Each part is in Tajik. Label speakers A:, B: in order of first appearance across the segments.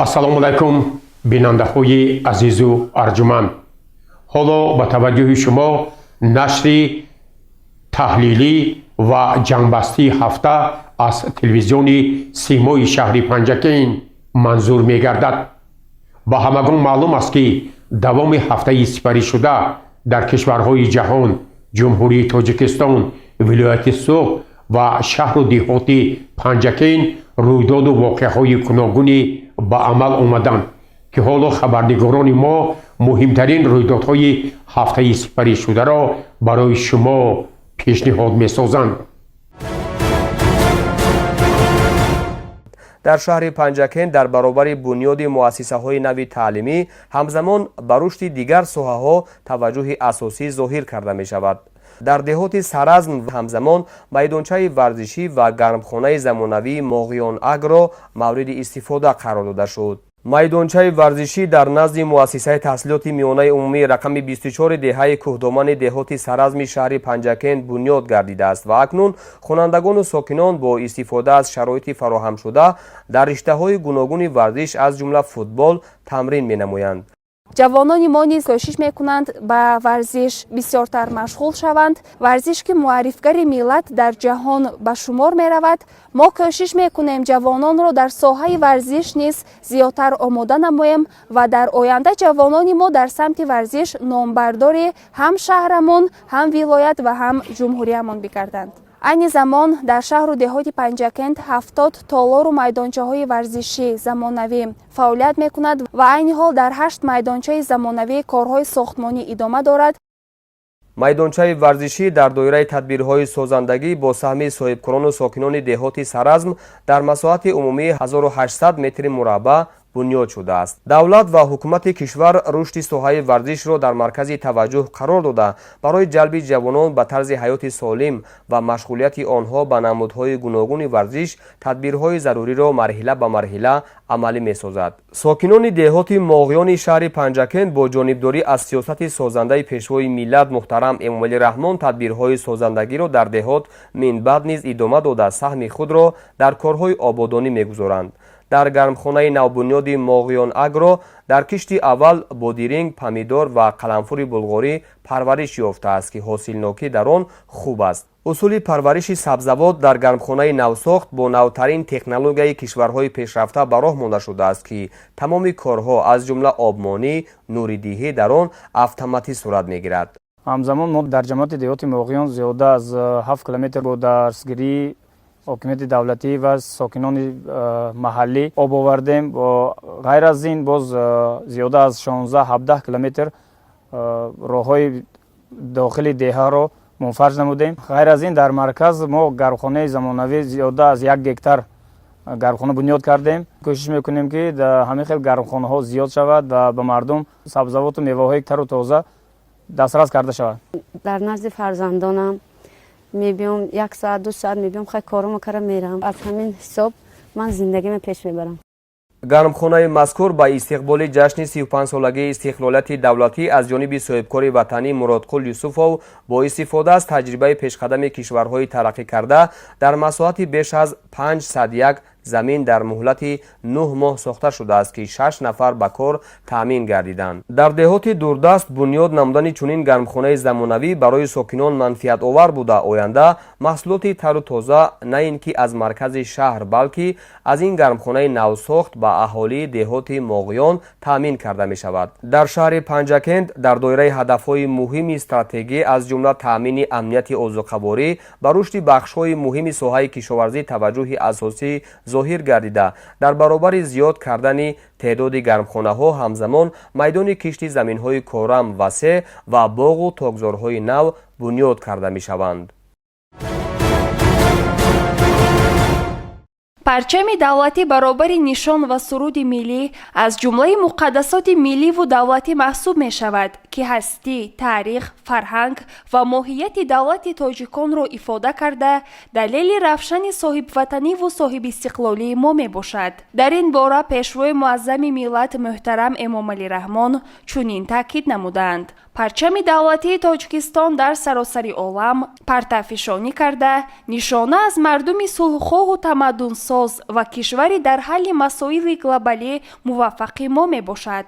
A: ассалому алайкум бинандаҳои азизу арҷуманд. ҳоло ба таваҷҷӯҳи шумо нашри таҳлилӣ ва ҷанбастии ҳафта аз телевизиони симои шаҳри Панҷакейн манзур мегардад. ба ҳамагон маълум аст, ки давоми ҳафтаи сипаришуда дар кишварҳои ҷаҳон ҷумҳурии Тоҷикистон, вилояти Суғд ва шаҳру деҳоти Панҷакейн рӯйдоду воқеаҳои гуногуне ба амал омаданд, ки ҳоло хабарнигорони мо муҳимтарин рӯйдодҳои ҳафтаи сипаришударо барои шумо пешниҳод месозанд.
B: дар шаҳри Панҷакейн дар баробари бунёди муассисаҳои нави таълимӣ ҳамзамон ба рушди дигар соҳаҳо таваҷҷӯҳи асосӣ зоҳир карда мешавад. дар деҳоти Саразм ҳамзамон майдончаи варзишӣ ва гармхонаи замонавии Моғиён Агро мавриди истифода қарор дода шуд. майдончаи варзишӣ дар назди муассисаи таҳсилоти миёнаи умумии рақами 24 деҳаи кӯҳдомани деҳоти Саразми шаҳри Панҷакейн бунёд гардидааст ва акнун хонандагону сокинон бо истифода аз шароити фароҳамшуда дар риштаҳои гуногуни варзиш аз ҷумла футбол тамрин менамоянд.
C: ҷавонони мо низ кӯшиш мекунанд ба варзиш бисёртар машғул шаванд. варзиш ки муаррифгари миллат дар ҷаҳон ба шумор меравад, мо кӯшиш мекунем ҷавононро дар соҳаи варзиш низ зиёдтар омода намоем ва дар оянда ҷавонони мо дар самти варзиш номбардори ҳам шаҳрамон, ҳам вилоят ва ҳам ҷумҳуриямон бигарданд. айни замон дар шаҳру деҳоти Панҷакейн 70 толору майдончаҳои варзишӣ замонавӣ фаъолият мекунад ва айни ҳол дар 8 майдончаи замонавӣ корҳои сохтмонӣ идома дорад.
B: майдончаи варзишӣ дар доираи тадбирҳои созандагӣ бо саҳми соҳибкорону сокинони деҳоти Саразм дар масоҳати умумии 1800 метри мураббаъ бунёд шудааст. давлат ва ҳукумати кишвар рушди соҳаи варзишро дар маркази таваҷҷӯҳ қарор дода барои ҷалби ҷавонон ба тарзи ҳаёти солим ва машғулияти онҳо ба намудҳои гуногуни варзиш тадбирҳои заруриро марҳила ба марҳила амалӣ месозад. сокинони деҳоти Моғиёни шаҳри Панҷакейн бо ҷонибдорӣ аз сиёсати созандаи пешвои миллат муҳтарам Эмомалӣ Раҳмон тадбирҳои созандагиро дар деҳот минбаъд низ идома дода саҳми худро дар корҳои ободонӣ мегузоранд. дар гармхонаи навбунёди Моғиён Агро дар кишти аввал бодиринг, помидор ва қаламфури булғорӣ парвариш ёфтааст, ки ҳосилнокӣ дар он хуб аст. усули парвариши сабзавот дар гармхонаи навсохт бо навтарин технологияи кишварҳои пешрафта ба роҳ монда шудааст, ки тамоми корҳо аз ҷумла обмонӣ, нуридиҳӣ дар он автоматӣ сурат мегирад.
D: ҳамзамон мо дар ҷамоати деҳоти Моғиён зиёда аз 7 километр бо дастгирӣ ҳокимияти давлатӣ ва сокинони маҳаллӣ об овардем. ғайр аз ин боз зиёда аз 16-17 километр роҳҳои дохили деҳаро мунфарҷ намудем. ғайр аз ин дар марказ мо гармхонаи замонавӣ зиёда аз 1 гектар гармхона бунёд кардем. кӯшиш мекунем ки ҳамин хел гармхонаҳо зиёд шавад ва ба мардум сабзавоту меваҳои тару тоза дастрас карда шавад.
E: дар назди фарзандонам мебиём 1 соат 2 соат мебиём хай корумо кара мерам. аз ҳамин ҳисоб ман зиндагиме пеш мебарам.
B: гармхонаи мазкур ба истиқболи ҷашни 35-солагии истиқлолияти давлатӣ аз ҷониби соҳибкори ватанӣ Муродқул Юсуфов бо истифода аз таҷрибаи пешқадами кишварҳои тараққикарда дар масоҳати беш аз 501 замин дар муҳлати 9 моҳ сохта шудааст, ки 6 нафар ба кор таъмин гардиданд. дар деҳоти дурдаст бунёд намудани чунин гармхонаи замонавӣ барои сокинон манфиатовар буда оянда маҳсулоти тару тоза на ин ки аз маркази шаҳр, балки аз ин гармхонаи навсохт ба аҳолии деҳоти Моғиён таъмин карда мешавад. дар шаҳри Панҷакейн дар доираи ҳадафҳои муҳими стратегӣ аз ҷумла таъмини амнияти озуқаворӣ ба рушди бахшҳои муҳими соҳаи кишоварзӣ таваҷҷӯҳи асосӣ зоҳир гардида дар баробари зиёд кардани теъдоди гармхонаҳо ҳамзамон майдони кишти заминҳои корам васеъ ва боғу тогзорҳои нав бунёд карда мешаванд.
C: парчами давлатӣ баробари нишон ва суруди миллӣ аз ҷумлаи муқаддасоти милливу давлатӣ маҳсуб мешавад, ки ҳастӣ, таърих, фарҳанг ва моҳияти давлати тоҷиконро ифода карда далели равшани соҳибватаниву соҳибистиқлолии мо мебошад. дар ин бора пешвои муаззами миллат муҳтарам Эмомалӣ Раҳмон чунин таъкид намуданд: парчами давлатии Тоҷикистон дар саросари олам партафишонӣ карда, нишона аз мардуми сулҳхоҳу тамаддунсоз ва кишвари дар ҳалли масоили глобалӣ муваффақи мо мебошад.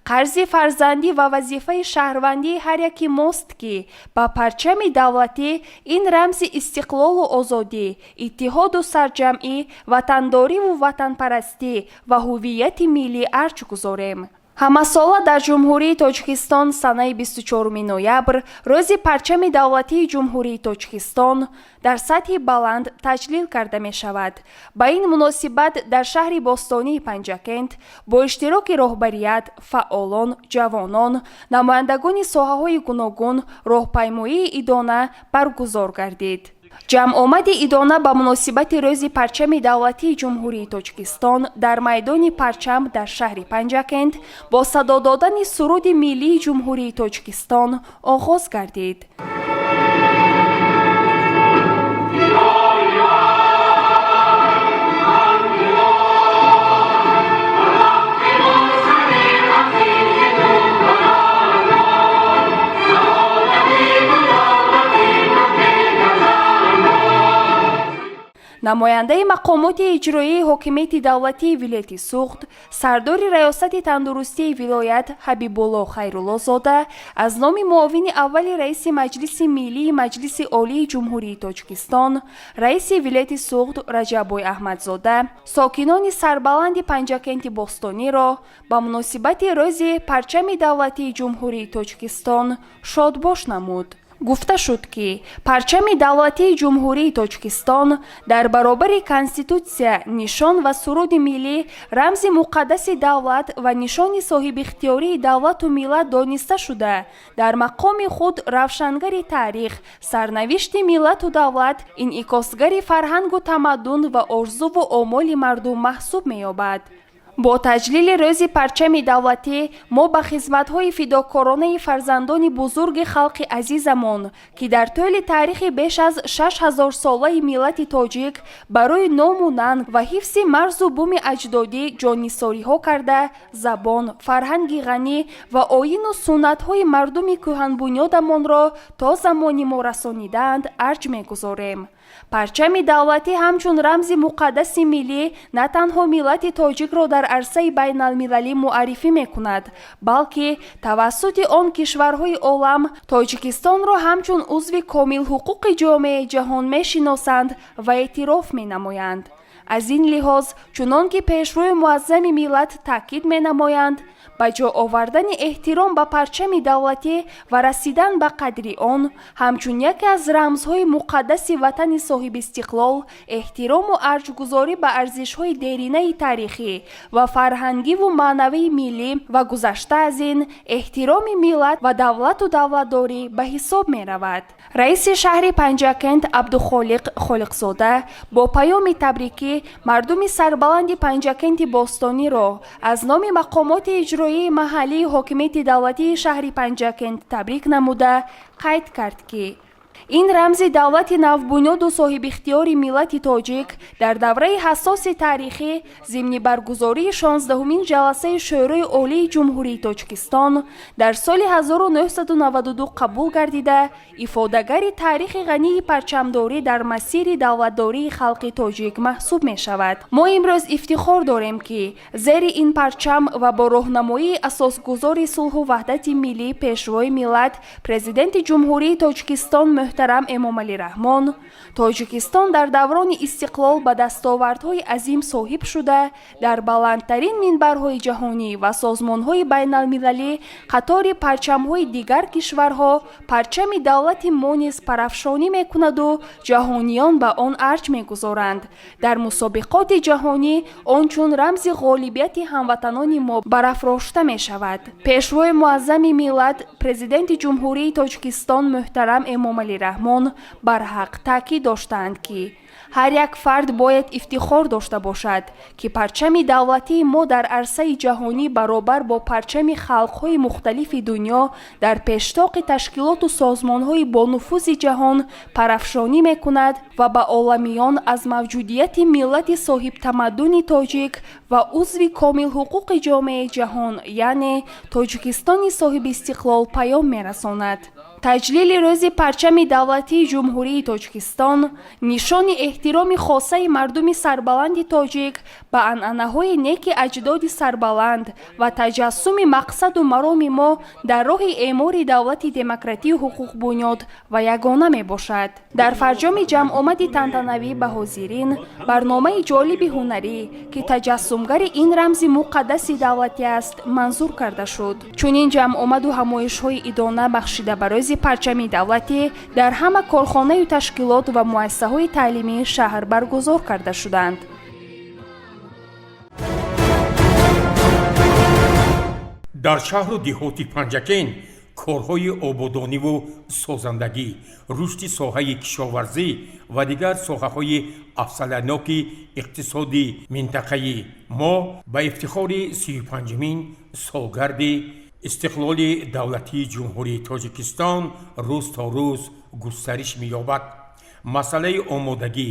C: қарзи фарзандӣ ва вазифаи шаҳрвандии ҳар яки мост ки ба парчами давлатӣ ин рамзи истиқлолу озодӣ, иттиҳоду сарҷамъӣ, ватандориву ватанпарастӣ ва ҳуввияти миллӣ арч гузорем. ҳамасола дар ҷумҳурии Тоҷикистон санаи 24 ноябр рӯзи парчами давлатии ҷумҳурии Тоҷикистон дар сатҳи баланд таҷлил карда мешавад. Ба ин муносибат дар шаҳри бостонии Панҷакент бо иштироки роҳбарият, фаъолон, ҷавонон, намояндагони соҳаҳои гуногун роҳпаймоии идона баргузор гардид. ҷамъомади идона ба муносибати рӯзи парчами давлатии ҷумҳурии Тоҷикистон дар майдони парчам дар шаҳри Панҷакент бо садо додани суруди миллии ҷумҳурии Тоҷикистон оғоз гардид. намояндаи мақомоти иҷроии ҳокимияти давлатии вилояти Суғд, сардори раёсати тандурустии вилоят Ҳабибулло Хайруллозода аз номи муовини аввали раиси Маҷлиси Миллии Маҷлиси Олии Ҷумҳурии Тоҷикистон, раиси вилояти Суғд Раҷаббой Аҳмадзода, сокинони сарбаланди Панҷакенти Бостониро ба муносибати рӯзи парчами давлатии Ҷумҳурии Тоҷикистон шодбош намуд. гуфта шуд ки парчами давлатии ҷумҳурии Тоҷикистон дар баробари Конститутсия, нишон ва суруди миллӣ, рамзи муқаддаси давлат ва нишони соҳибихтиёрии давлату миллат дониста шуда, дар мақоми худ равшангари таърих, сарнавишти миллату давлат, инъикосгари фарҳангу тамаддун ва орзуву омоли мардум маҳсуб меёбад. бо таҷлили рӯзи парчами давлатӣ мо ба хизматҳои фидокоронаи фарзандони бузурги халқи азизамон ки дар тӯли таърихи беш аз 6000 солаи миллати тоҷик барои ному нанг ва ҳифзи марзу буми аҷдодӣ ҷоннисориҳо карда, забон, фарҳанги ғанӣ ва оину суннатҳои мардуми кӯҳанбунёдамонро то замони мо расонидаанд арҷ мегузорем. парчами давлатӣ ҳамчун рамзи муқаддаси миллӣ на танҳо миллати тоҷикро дар арсаи байналмилалӣ муаррифӣ мекунад, балки тавассути он кишварҳои олам Тоҷикистонро ҳамчун узви комилҳуқуқи ҷомеаи ҷаҳон мешиносанд ва эътироф менамоянд. аз ин лиҳоз чунон ки пешрӯи муаззами миллат таъкид менамоянд, ба ҷо овардани эҳтиром ба парчами давлатӣ ва расидан ба қадри он ҳамчун яке аз рамзҳои муқаддаси ватани соҳибистиқлол, эҳтирому арҷгузорӣ ба арзишҳои деринаи таърихӣ ва фарҳангиву маънавии миллӣ ва гузашта аз ин эҳтироми миллат ва давлату давлатдорӣ ба ҳисоб меравад. раиси шаҳри Панҷакент Абдухолиқ Холиқзода бо паёми табрикӣ мардуми сарбаланди Панҷакенти Бостониро аз номи мақомоти иҷроии маҳаллии ҳокимияти давлатии шаҳри Панҷакент табрик намуда қайд кард ки ин рамзи давлати навбунёду соҳибихтиёри миллати тоҷик дар давраи ҳассоси таърихӣ зимни баргузории 16-умин ҷаласаи шӯрои олии ҷумҳурии Тоҷикистон дар соли 1992 қабул гардида, ифодагари таърихи ғании парчамдорӣ дар масири давлатдории халқи тоҷик маҳсуб мешавад. мо имрӯз ифтихор дорем ки зери ин парчам ва бо роҳнамоии асосгузори сулҳу ваҳдати миллӣ пешвои миллат президенти ҷумҳурии Тоҷикистон муҳтарам Эмомалӣ Раҳмон, Тоҷикистон дар даврони истиқлол ба дастовардҳои азим соҳиб шуда, дар баландтарин минбарҳои ҷаҳонӣ ва созмонҳои байналмилалӣ қатори парчамҳои дигар кишварҳо парчами давлати мо низ парафшонӣ мекунаду ҷаҳониён ба он арҷ мегузоранд. дар мусобиқоти ҷаҳонӣ он чун рамзи ғолибияти ҳамватанони мо барафрошта мешавад. пешвои муаззами миллат президенти ҷумҳурии Тоҷикистон муҳтарам Эмомалӣ раҳмон барҳақ таъкид доштанд, ки ҳар як фард бояд ифтихор дошта бошад, ки парчами давлатии мо дар арсаи ҷаҳонӣ баробар бо парчами халқҳои мухталифи дунё дар пештоқи ташкилоту созмонҳои бонуфузи ҷаҳон парафшонӣ мекунад ва ба оламиён аз мавҷудияти миллати соҳибтамаддуни тоҷик ва узви комилҳуқуқи ҷомеаи ҷаҳон, яъне Тоҷикистони соҳибистиқлол паём мерасонад. таҷлили рӯзи парчами давлатии ҷумҳурии Тоҷикистон нишони эҳтироми хосаи мардуми сарбаланди тоҷик ба анъанаҳои неки аҷдоди сарбаланд ва таҷассуми мақсаду мароми мо дар роҳи эъмори давлати демократию ҳуқуқбунёд ва ягона мебошад. дар фарҷоми ҷамъомади тантанавӣ ба ҳозирин барномаи ҷолиби ҳунарӣ, ки таҷассумгари ин рамзи муқаддаси давлатӣ аст, манзур карда шуд. чунин ҷамъомаду ҳамоишҳои идона бахшида ба рӯзи парчами давлатӣ дар ҳама корхонаю ташкилот ва муассисаҳои таълимии шаҳр баргузор карда шуданд.
A: дар шаҳру деҳоти Панҷакен корҳои ободониву созандагӣ, рушди соҳаи кишоварзӣ ва дигар соҳаҳои афзаланоки иқтисоди минтақаи мо ба ифтихори 35-мин солгарди истиқлоли давлатии ҷумҳурии Тоҷикистон рӯз то рӯз густариш меёбад. масъалаи омодагӣ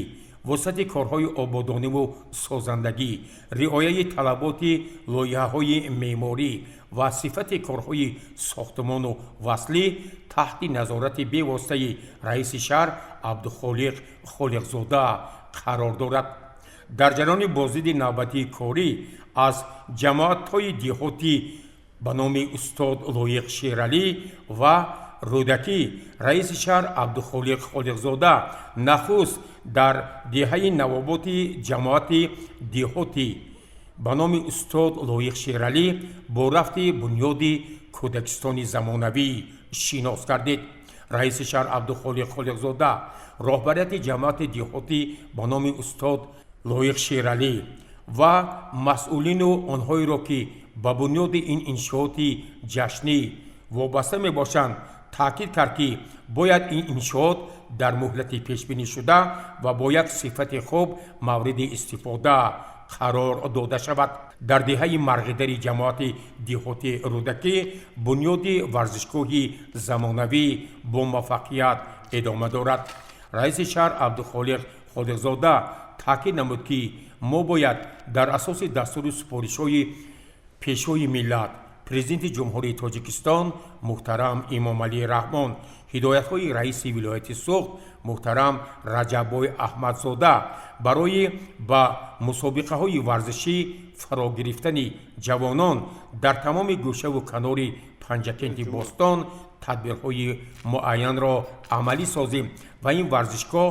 A: воситати корҳои ободониву созандагӣ, риояи талаботи лоиҳаҳои меъморӣ ва сифати корҳои сохтмону васлӣ таҳти назорати бевоситаи раиси шаҳр Абдухолиқ Холиқзода қарор дорад. дар ҷараёни боздиди навбатии корӣ аз ҷамоатҳои деҳотӣ ба номи устод Лоиқ Шералӣ ва рӯдакӣ раиси шаҳр Абдухолиқ Холиқзода нахуст дар деҳаи навоботи ҷамоати деҳотӣ ба номи устод Лоиқ Шералӣ бо рафти бунёди кӯдакистони замонавӣ шинос гардид. раиси шаҳр Абдухолиқ Холиқзода роҳбарияти ҷамоати деҳотӣ ба номи устод Лоиқ Шералӣ ва масъулину онҳоеро ки ба бунёди ин иншооти ҷашнӣ вобаста мебошанд таъкид кард, ки бояд ин иншоот дар муҳлати пешбинишуда ва бо як сифати хуб мавриди истифода қарор дода шавад. дар деҳаи марғидари ҷамоати деҳоти рӯдакӣ бунёди варзишгоҳи замонавӣ бо муваффақият идома дорад. раиси шаҳр Абдухолиқ Холиқзода таъкид намуд, ки мо бояд дар асоси дастури супоришҳои пешои миллат президенти ҷумҳурии Тоҷикистон муҳтарам Имомалии Раҳмон, ҳидоятҳои раиси вилояти Суғд муҳтарам Раҷаббой Аҳмадзода барои ба мусобиқаҳои варзишӣ фаро гирифтани ҷавонон дар тамоми гӯшаву канори Панҷакенти Бостон тадбирҳои муайянро амалӣ созем ва ин варзишгоҳ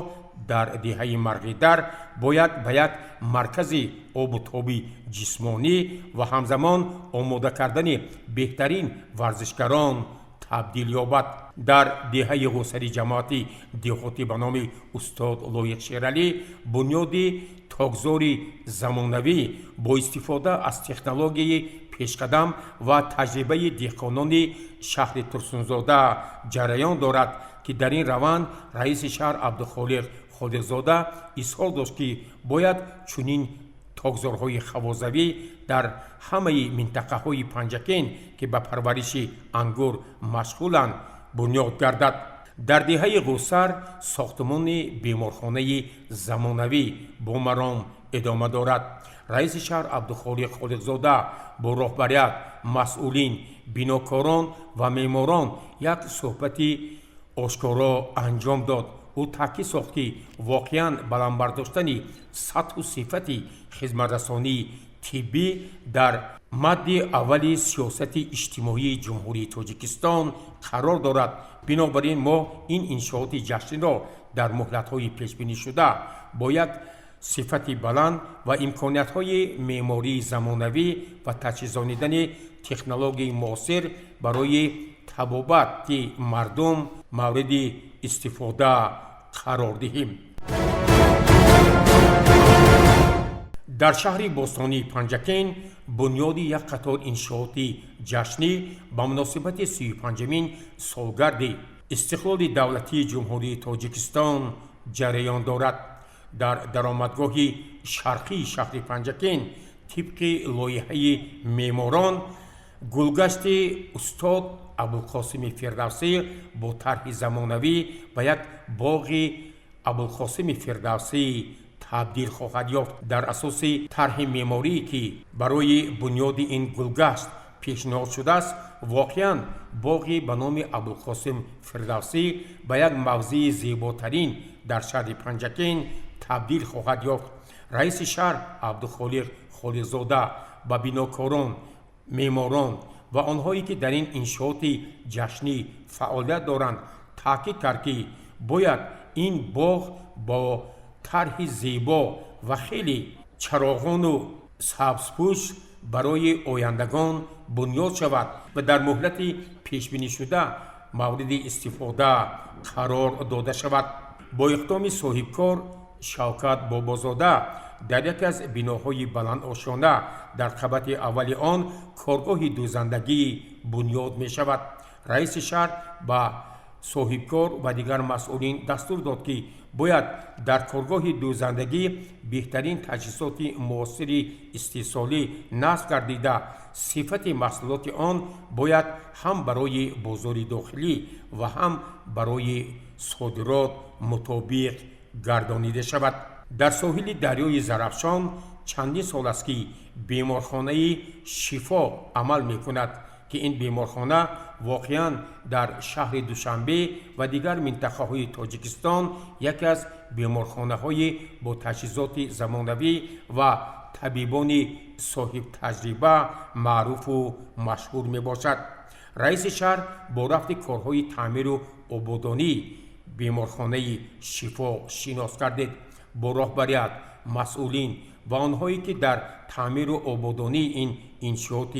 A: дар деҳаи Марғидар бояд ба як маркази обу тоби ҷисмонӣ ва ҳамзамон омода кардани беҳтарин варзишгарон табдил ёбад. дар деҳаи ғӯсари ҷамоати деҳотӣ ба номи устод Лоиқ Шералӣ бунёди тогзори замонавӣ бо истифода аз технологияи пешқадам ва таҷрибаи деҳқонони шаҳри Турсунзода ҷараён дорад, ки дар ин раванд раиси шаҳр Абдухолиқ Холиқзода изҳор дошт, ки бояд чунин тогзорҳои хавозавӣ дар ҳамаи минтақаҳои Панҷакен, ки ба парвариши ангур машғуланд, бунёд гардад. дар деҳаи ғӯсар сохтмони беморхонаи замонавӣ бо маром идома дорад. раиси шаҳр Абдухолиқ Холиқзода бо роҳбарият, масъулин, бинокорон ва меъморон як суҳбати ошкоро анҷом дод. ӯ таъкид сохт, ки воқеан баландбардоштани сатҳу сифати хизматрасонии тиббӣ дар мадди аввали сиёсати иҷтимоии ҷумҳурии Тоҷикистон қарор дорад. бинобар ин мо ин иншооти ҷашниро дар муҳлатҳои пешбинишуда бо як сифати баланд ва имкониятҳои меъмории замонавӣ ва таҷҳизонидани технологияи муосир барои табобати мардум мавриди истифода қарор диҳем. дар шаҳри бостонии Панҷакен бунёди як қатор иншооти ҷашнӣ ба муносибати 35-мин солгарди استقلال دولتی جمهوری تاجیکستان جریان دارد. در درآمدگاه شرقی شهر پنجکین طبق لایحه معماران گلگشت استاد ابوالقاسم فردوسی با طرح زمانوی به یک باغ ابوالقاسم فردوسی تبدیل خواهد یافت. در اساس طرح معماری که برای بنیاد این گلگشت پیشنهاد شده است، واقعاً باغی به نام ابوالقاسم فردوسی به یک موضع زیباترین در شهر پنجکین تبدیل خواهد یافت. رئیس شهر عبدالخالق خالقزاده به بناکاران، معماران و آنهایی که در این انشاءات جشنی فعالیت دارند تاکید کرد که باید این باغ با طرح زیبا و خیلی چراغان و سبزپوش برای آیندگان بنیاد شود و در مهلت پیش بینی شده مورد استفاده قرار داده شود. با اقدام صاحبکار شوکت بابازاده در یک از بناهای بلند آشانه در قبط اول آن کارگاه دوزندگی بنیاد می شود. رئیس شهر با صاحبکار و دیگر مسئولین دستور داد که باید در کارگاه دوزندگی بهترین تجهیزات معاصر استحصالی نصب گردیده صفت محصولات آن باید هم برای بازار داخلی و هم برای صادرات مطابق گردانیده شود. در ساحل دریای زرافشان چندین سال است که بیمارخانه شفا عمل می کند که این بیمارخانه واقعاً در شهر دوشنبه و دیگر منطقه های تاجیکستان یکی از بیمارخانه های با تجهیزات زمانوی و طبیبان صاحب تجربه معروف و مشهور می باشد. رئیس شهر با رفت کارهای تعمیر و آبادانی بیمارخانه شفا شناس گردید. با راهبریت مسئولین و آنهایی که در تعمیر و آبادانی این انشاءات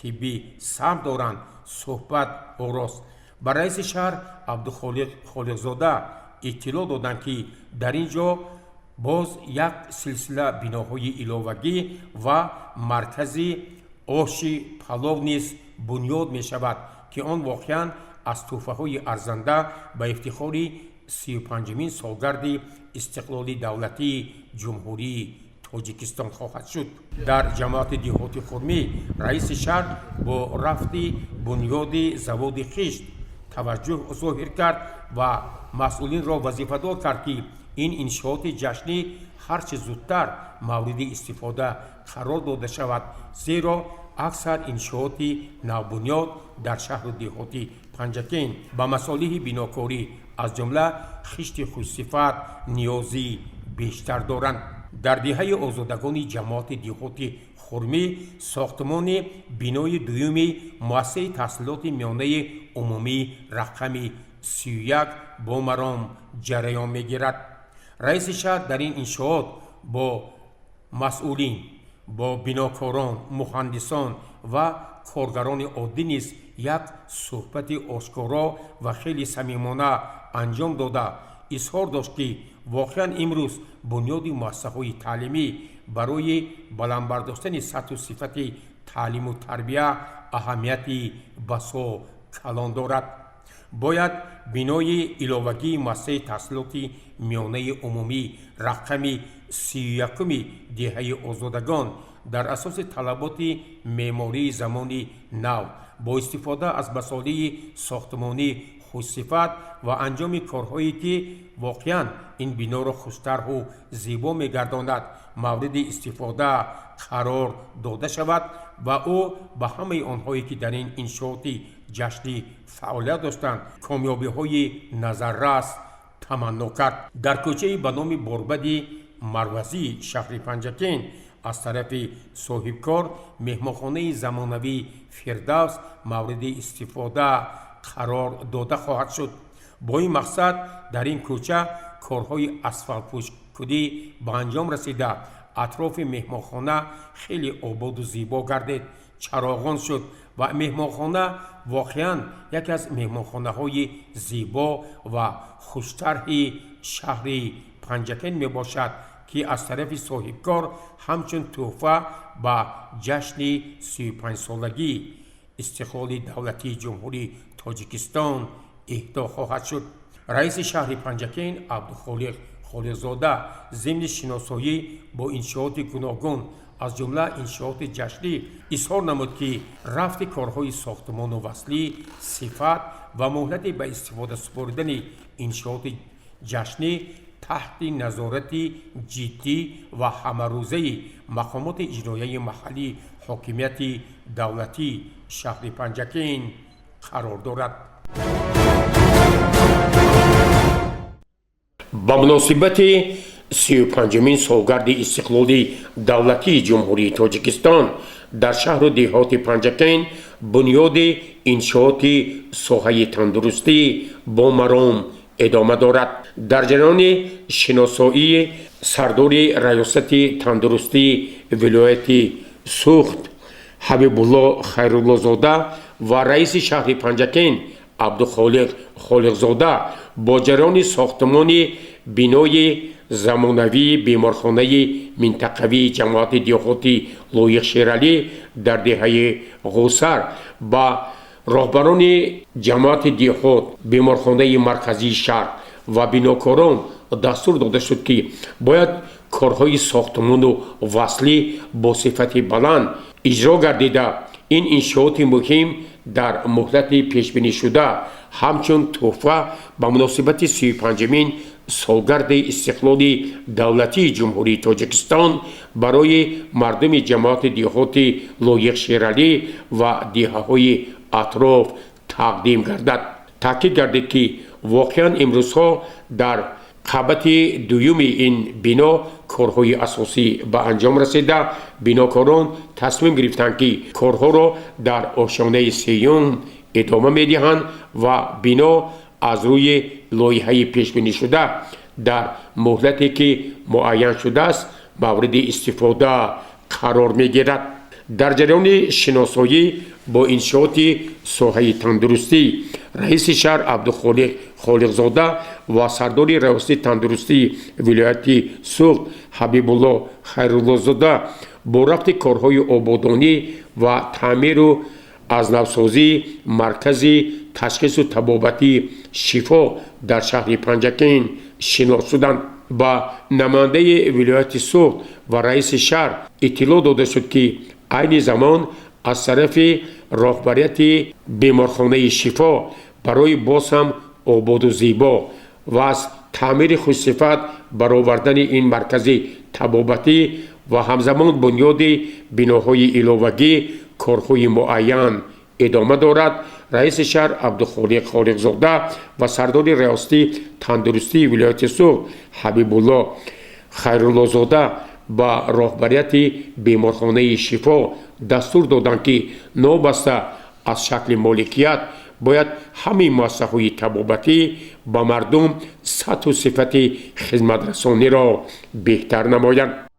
A: طبی سهم دارند صحبت آراست. بر رئیس شهر عبدالخالق خالقزاده اطلاع دادند که در اینجا باز یک سلسله بناهای علاوگی و مرکزی آش پلاو نیز بنیاد می شود که آن واقعاً از تحفه های ارزنده به افتخار 35مین سالگرد استقلال دولتی جمهوری تاجیکستان خواهد شد. در جماعت دیهات خرمی رئیس شهر با رفت بنیاد زواد خشت توجه ظاهر کرد و مسئولین را وظیفه‌دار کرد که این انشاءات جشنی هرچه زودتر مورد استفاده قرار داده شود، زیرا اکثر انشاءات نوبنیاد در شهر و دیهات پنجکین با مصالح بناکاری از جمله خشت خوشصفت نیازی بیشتر دارند. در دهه آزادگان جماعت دیهات خرمی ساختمان بنای دوم مؤسسه تحصیلات میانه عمومی رقم 31 با مرام جریان میگیرد. رئیس شهر در این انشاءات با مسئولین، با بناکاران، مهندسان و کارگران عادی نیز یک صحبت آشکارا و خیلی صمیمانه انجام داده اظهار داشت که واقعا امروز بنیاد مؤسسه‌های تعلیمی برای بلند برداشتن سطح و صفت تعلیم و تربیت اهمیتی بسا کلان دارد. باید بنای علاوگی مؤسسه تحصیلات میانه عمومی رقم 31 دهه آزادگان در اساس طلبات معماری زمان نو با استفاده از مصالح ساختمانی خوشصفت و انجام کارهایی که واقعاً این بنا را خوشتر و زیبا می‌گرداند مورد استفاده قرار داده شود و او به همه آنهایی که در این انشاءات جشنی فعالیت داشتند کامیابی‌های نظررس تمنا کرد. در کوچه به نام باربد مروزی شهر پنجکین از طرف صاحبکار مهمانخانه زمانوی فردوس مورد استفاده قرار داده خواهد شد. با این مقصد در این کوچه کارهای اسفالت پوشکدی به انجام رسیده. اطراف مهمانخانه خیلی آباد و زیبا گردید، چراغان شد و مهمانخانه واقعاً یکی از مهمانخانه های زیبا و خوشطرح شهر پنجکین می باشد که از طرف صاحبکار همچون تحفه به جشن 35 سالگی استقلال دولتی جمهوری تاجیکستان اهدا خواهد شد. رئیس شهر پنجکین عبدالخالق خالقزاده ضمن شناسایی با انشاءات گوناگون از جمله انشاءات جشنی اظهار نمود که رفت کارهای ساختمان و وصلی، صفت و مهلت به استفاده سپردن انشاءات جشنی تحت نظارت جدی و همه‌روزه مقامات اجرایی محلی حاکمیت دولتی شهر پنجکین قرار دارد. با مناسبت 35مین سالگرد استقلال دولتی جمهوری تاجیکستان در شهر و دهات پنجکین بنیاد انشاءات ساحه تندرستی با مرام ادامه دارد. در جریان شناسایی سردار ریاست تندرستی ولایت سوخت حبیب الله خیرالله زاده و رئیس شهر پنجکین عبدالخالق خالقزاده با جریان ساختمان بینای زمانوی بیمارخانه منطقوی جماعت دهاتی لایق شیرعلی در دهه غوسر با راهبران جماعت دهات بیمارخانه مرکزی شهر و بیناکاران دستور داده شد که باید کارهای ساختمان و وصلی با صفت بلند اجرا گردیده این انشاءات مهم در مهلت پیشبینی شده همچون تحفه به مناسبت 35مین سالگرد استقلال دولتی جمهوری تاجیکستان برای مردم جماعت دهات لایق شیرعلی و دهه‌های اطراف تقدیم گردد. تاکید گردید که واقعا امروزها در قبط دوم این بنا کارهای اساسی به انجام رسیده. بناکاران تصمیم گرفتند که کارها را در آشیانه سیوم ادامه میدهند و بنا از روی لایحه پیش بینی شده در مهلتی که معین شده است مورد استفاده قرار میگیرد. در جریان شناسایی با انشاءات ساحه تندرستی رئیس شهر عبدالخالق خالقزاده و سردار ریاست تندرستی ولایت سوخت حبیب الله خیرالله زاده با رفت کارهای آبادانی و تعمیر و از نوسازی مرکز تشخیص و طبابتی شفا در شهر پنجکین شناخته شدند. با نماینده ولایت سوخت و رئیس شهر اطلاع داده شد که عین زمان از طرف راهبریت بیمارخانه شفا برای باز هم آباد و زیبا و از تعمیر خوشصفت برآوردن این مرکز طبابتی و همزمان بنیاد بناهای علاوگی کارهای معین ادامه دارد. رئیس شهر عبدالخالق خالقزاده و سردار ریاست تندرستی ولایت سوخت حبیب الله خیرالله زاده با راهبریت بیمارخانه شفا دستور دادند که نابسته از شکل مالکیت باید همه مؤسسه‌های طبابتی با مردم سطح و صفت خدمت رسانی را بهتر نمایند.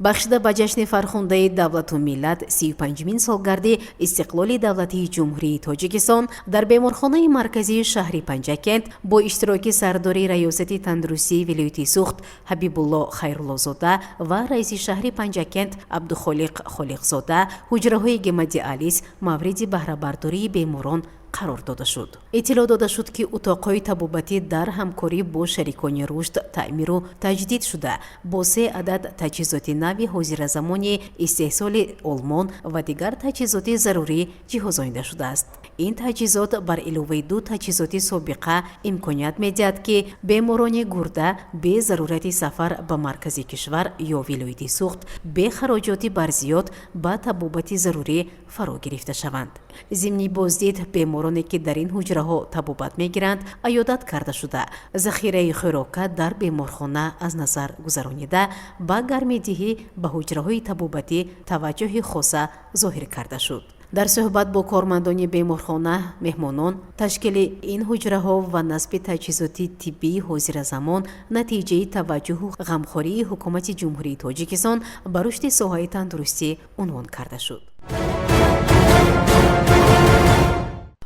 F: бахшида ба ҷашни фархундаи давлату миллат 35мин солгарди истиқлоли давлатии ҷумҳурии тоҷикистон дар беморхонаи марказии шаҳри панҷакент бо иштироки сардори раёсати тандурустии вилояти сухт ҳабибулло хайруллозода ва раиси шаҳри панҷакент абдухолиқ холиқзода ҳуҷраҳои гемодиализ мавриди баҳрабардории беморон қарор дода шуд. иттилоъ дода шуд ки утоқҳои табобатӣ дар ҳамкорӣ бо шарикони рушд таъмиру таҷдид шуда бо 3 адад таҷҳизоти нави ҳозиразамони истеҳсоли олмон ва дигар таҷҳизоти зарурӣ ҷиҳозонида шудааст. ин таҷҳизот бар иловаи 2 таҷҳизоти собиқа имконият медиҳад ки беморони гурда бе зарурати сафар ба маркази кишвар ё вилояти сухт бе хароҷоти барзиёд ба табобати зарурӣ фаро гирифта шаванд. зимни боздид бемороне ки дар ин ҳуҷраҳо табобат мегиранд аёдат карда шуда захираи хӯрока дар беморхона аз назар гузаронида ба гармидиҳӣ ба ҳуҷраҳои табобатӣ таваҷҷӯҳи хоса зоҳир карда шуд. дар суҳбат бо кормандони беморхона меҳмонон ташкили ин ҳуҷраҳо ва насби таҷҳизоти тиббии ҳозиразамон натиҷаи таваҷҷӯҳу ғамхории ҳукумати ҷумҳурии тоҷикистон ба рушди соҳаи тандурустӣ унвон карда шуд.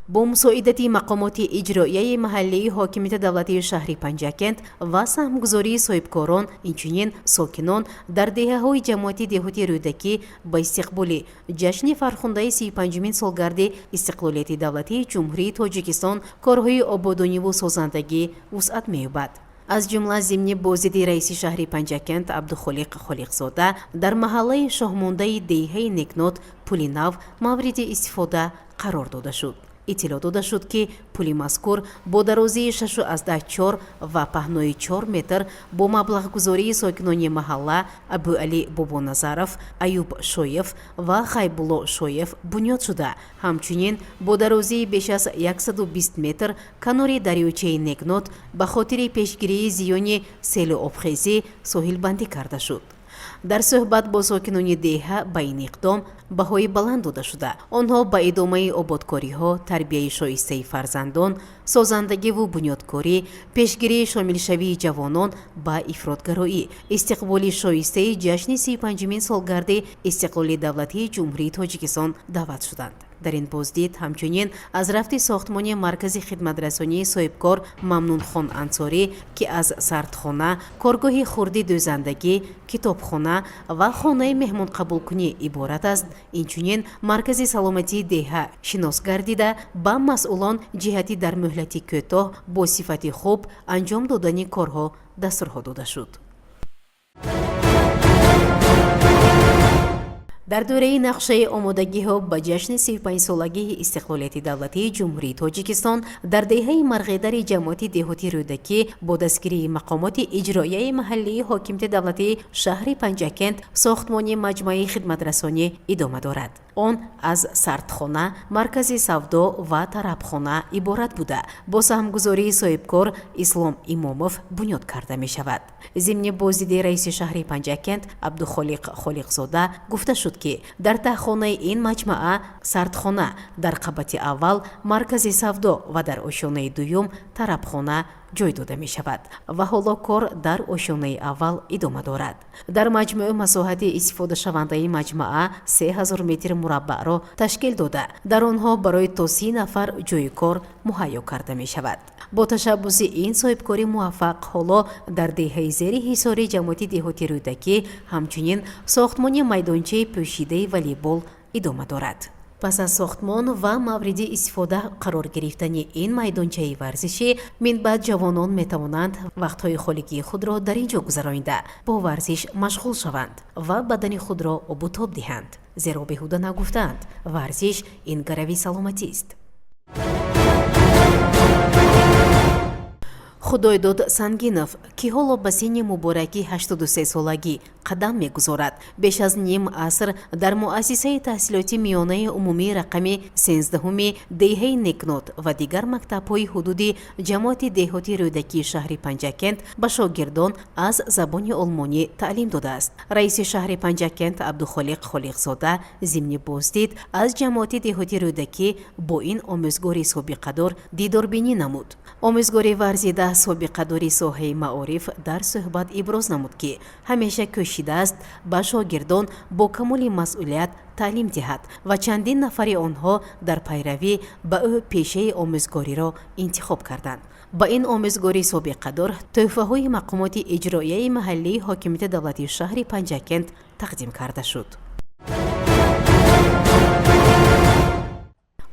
F: бо мусоидати мақомоти иҷроияи маҳаллии ҳокимияти давлатии шаҳри Панҷакент ва саҳмгузории соҳибкорон инчунин сокинон дар деҳаҳои ҷамоати деҳоти рӯдакӣ ба истиқболи ҷашни фархундаи 35-мин солгарди истиқлолияти давлатии ҷумҳурии Тоҷикистон корҳои ободониву созандагӣ вусъат меёбад. аз ҷумла зимни бозиди раиси шаҳри Панҷакент Абдухолиқ Холиқзода дар маҳаллаи шоҳмондаи деҳаи Некнот пули нав мавриди истифода қарор дода шуд. иттилоъ дода шуд ки пули мазкур бо дарозии 6,4 ва паҳнои 4 метр бо маблағгузории сокинони маҳалла Абуалӣ Бобоназаров, Аюб Шоев ва Хайбулло Шоев бунёд шуда. ҳамчунин бо дарозии беш аз 120 метр канори дарёчаи Некнот ба хотири пешгирии зиёни селу обхезӣ соҳилбандӣ карда шуд. дар суҳбат бо сокинони деҳа ба ин иқдом баҳои баланд дода шуда. онҳо ба идомаи ободкориҳо, тарбияи шоистаи фарзандон, созандагиву бунёдкорӣ, пешгирии шомилшавии ҷавонон ба ифротгароӣ, истиқболи шоистаи ҷашни 35-мин солгарди истиқлоли давлатии ҷумҳурии Тоҷикистон даъват шуданд. дар ин боздид ҳамчунин аз рафти сохтмони маркази хидматрасонии соҳибкор Мамнунхон Ансорӣ ки аз сардхона, коргоҳи хурди дӯзандагӣ, китобхона ва хонаи меҳмонқабулкунӣ иборат аст, инчунин маркази саломатии деҳа шинос гардида ба масъулон ҷиҳати дар муҳлати кӯтоҳ бо сифати хуб анҷом додани корҳо дастурҳо дода шуд. дар дораи нақшаи омодагиҳо ба ҷашни 35-солагии истиқлолияти давлатии ҷумҳурии Тоҷикистон дар деҳаи Марғедари ҷамоати деҳоти рӯдакӣ бо дастгирии мақомоти иҷроияи маҳаллии ҳокимияти давлатии шаҳри Панҷакент сохтмони маҷмӯи хидматрасонӣ идома дорад. он аз сардхона, маркази савдо ва тарабхона иборат буда бо саҳмгузории соҳибкор Ислом Имомов бунёд карда мешавад. зимни бозиди раиси шаҳри Панҷакент Абдухолиқ Холиқзода гуфта шуд ки дар таҳхонаи ин маҷмӯа сардхона, дар қабати аввал маркази савдо ва дар ошёнаи дуюм тарабхона ҷой дода мешавад ва ҳоло кор дар ошёнаи аввал идома дорад. дар маҷмӯъ масоҳати истифодашавандаи маҷмӯа 3000 метри мураббаъро ташкил дода дар онҳо барои то 30 нафар ҷойи кор муҳайё карда мешавад. бо ташаббуси ин соҳибкори муваффақ ҳоло дар деҳаи зери ҳисори ҷамоати деҳоти рӯдакӣ ҳамчунин сохтмони майдончаи пӯшидаи волейбол идома дорад. пас аз сохтмон ва мавриди истифода қарор гирифтани ин майдончаи варзишӣ минбаъд ҷавонон метавонанд вақтҳои холигии худро дар ин ҷо гузаронида бо варзиш машғул шаванд ва бадани худро обу тоб диҳанд, зеро беҳуда нагуфтаанд варзиш ин гарави саломатист. худойдод Сангинов ки ҳоло ба синни муборакӣ 83-солагӣ қадам мегузорад, беш аз ним аср дар муассисаи таҳсилоти миёнаи умумии рақами 13-уми деҳаи Некнот ва дигар мактабҳои ҳудуди ҷамоати деҳоти рӯдакии шаҳри Панҷакент ба шогирдон аз забони олмонӣ таълим додааст. раиси шаҳри Панҷакент Абдухолиқ Холиқзода зимни боздид аз ҷамоати деҳоти рӯдакӣ бо ин омӯзгори собиқадор дидорбинӣ намуд. омӯзгори варзида собиқадори соҳаи маориф дар суҳбат иброз намуд ки ҳамеша кӯшидааст ба шогирдон бо камоли масъулият таълим диҳад ва чандин нафари онҳо дар пайравӣ ба ӯ пешаи омӯзгориро интихоб карданд. ба ин омӯзгори собиқадор тӯҳфаҳои мақомоти иҷроияи маҳаллии ҳокимияти давлатии шаҳри Панҷакент тақдим карда шуд.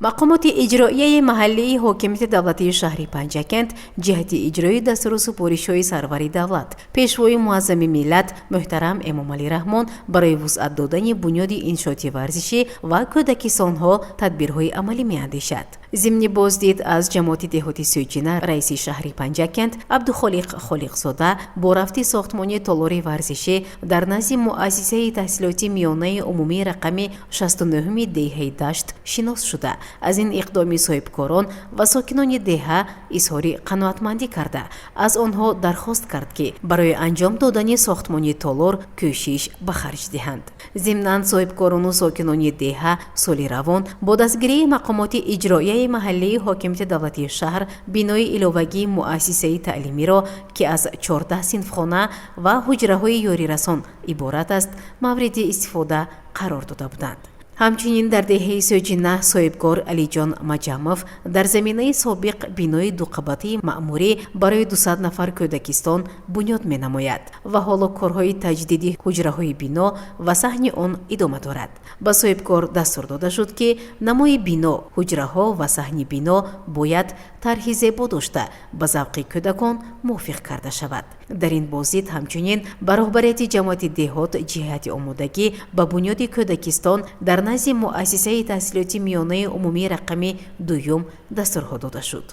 F: мақомоти иҷроияи маҳаллии ҳокимияти давлатии шаҳри Панҷакент ҷиҳати иҷрои дастуру супоришҳои сарвари давлат пешвои муаззами миллат муҳтарам Эмомалӣ Раҳмон барои вусъат додани бунёди иншооти варзишӣ ва кӯдакисонҳо тадбирҳои амалӣ меандешад. зимни боздид аз ҷамоати деҳоти Сӯҷина раиси шаҳри Панҷакент Абдухолиқ Холиқзода бо рафти сохтмони толори варзишӣ дар назди муассисаи таҳсилоти миёнаи умумии рақами 69-уми деҳаи Дашт шинос шуда аз ин иқдоми соҳибкорон ва сокинони деҳа изҳори қаноатмандӣ карда аз онҳо дархост кард ки барои анҷом додани сохтмони толор кӯшиш ба харҷ диҳанд. зимнан соҳибкорону сокинони деҳа соли равон бо дастгирии мақомоти иҷроияи маҳаллии ҳокимияти давлатии шаҳр бинои иловагии муассисаи таълимиро ки аз 14 синфхона ва ҳуҷраҳои ёрирасон иборат аст мавриди истифода қарор дода буданд. ҳамчунин дар деҳаи соҷина соҳибкор алиҷон маҷамов дар заминаи собиқ бинои дуқабатии маъмурӣ барои 200 нафар кӯдакистон бунёд менамояд ва ҳоло корҳои таҷдиди ҳуҷраҳои бино ва саҳни он идома дорад. ба соҳибкор дастур дода шуд ки намои бино, ҳуҷраҳо ва саҳни бино бояд тарҳи зебо дошта ба завқи кӯдакон мувофиқ карда шавад. дар ин бозид ҳамчунин ба роҳбарияти ҷамоати деҳот ҷиҳати омодагӣ ба бунёди кӯдакистон дар назди муассисаи таҳсилоти миёнаи умумии рақами 2 дастурҳо дода шуд.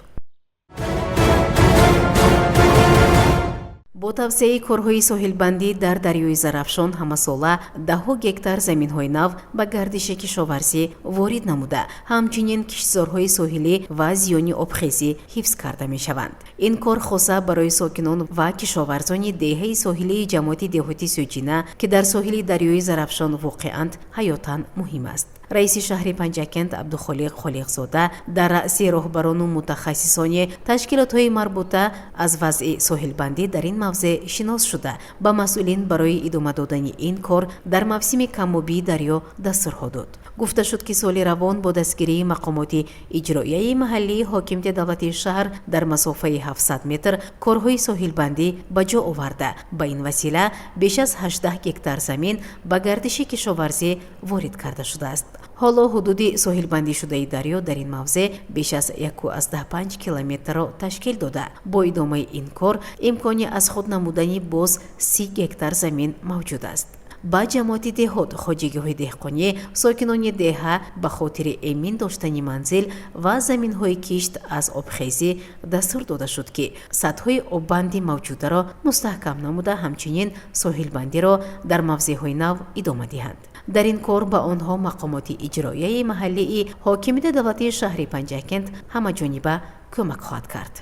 F: бо тавсеяи корҳои соҳилбандӣ дар дарёи Зарафшон ҳамасола даҳҳо гектар заминҳои нав ба гардиши кишоварзӣ ворид намуда, ҳамчунин киштзорҳои соҳилӣ ва зиёни обхезӣ ҳифз карда мешаванд. ин кор хоса барои сокинон ва кишоварзони деҳаи соҳилии ҷамоати деҳоти Сӯҷина ки дар соҳили дарёи Зарафшон воқеанд ҳаётан муҳим аст. раиси шаҳри Панҷакент Абдухолиқ Холиқзода дар раъси роҳбарону мутахассисони ташкилотҳои марбута аз вазъи соҳилбандӣ дар ин мавзеъ шинос шуда ба масъулин барои идома додани ин кор дар мавсими камобии дарё дастурҳо дод. гуфта шуд ки соли равон бо дастгирии мақомоти иҷроияи маҳаллии ҳокимияти давлати шаҳр дар масофаи 700 метр корҳои соҳилбандӣ ба ҷо оварда ба ин васила беш аз 18 гектар замин ба гардиши кишоварзӣ ворид карда шудааст. ҳоло ҳудуди соҳилбандишудаи дарё дар ин мавзеъ беш аз 1,5 километрро ташкил дода бо идомаи ин кор имкони аз худ намудани боз 30 гектар замин мавҷуд аст. ба ҷамоати деҳот, хоҷигиҳои деҳқонӣ, сокинони деҳа ба хотири эмин доштани манзил ва заминҳои кишт аз обхезӣ дастур дода шуд ки сатҳҳои оббанди мавҷударо мустаҳкам намуда ҳамчунин соҳилбандиро дар мавзеъҳои нав идома диҳанд. дар ин кор ба онҳо мақомоти иҷроияи маҳаллии ҳокимияти давлатии шаҳри Панҷакент ҳамаҷониба кӯмак хоҳад кард.